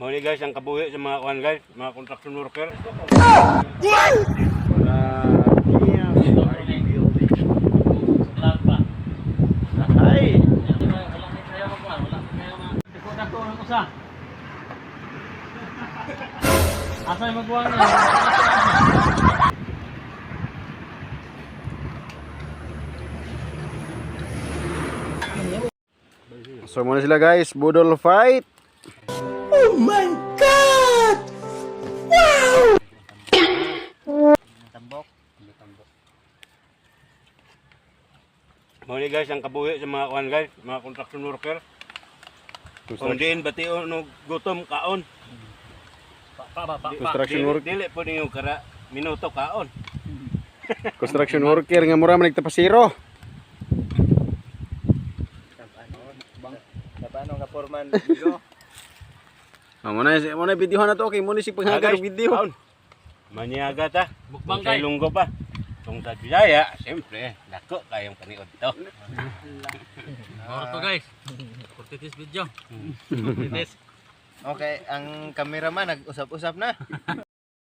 Muli guys, ang kabuhi sa mga kuhan guys, mga construction worker. Ay! Asa yung magbuwang niya? So muna sila guys, budol fight. Oh my god! Wow! Tambok. Muli guys, ang kabuhi sa mga kuhan guys, mga construction worker. Kung diin bation no gutom kaon. Construction work. Dili po ninyo kara minuto kaon. Construction worker nga mura man nagtapasiro. Paano nga forman? Muna video na to, okay, muna si panghagar video. Kaon. Manyaga ta. Mukbang Kay kay. lunggo pa. Kung sa Bisaya, siyempre, dako kayong paniod to. Oro to guys. Kurtitis video. Kurtitis. Okay, ang cameraman nag-usap-usap na.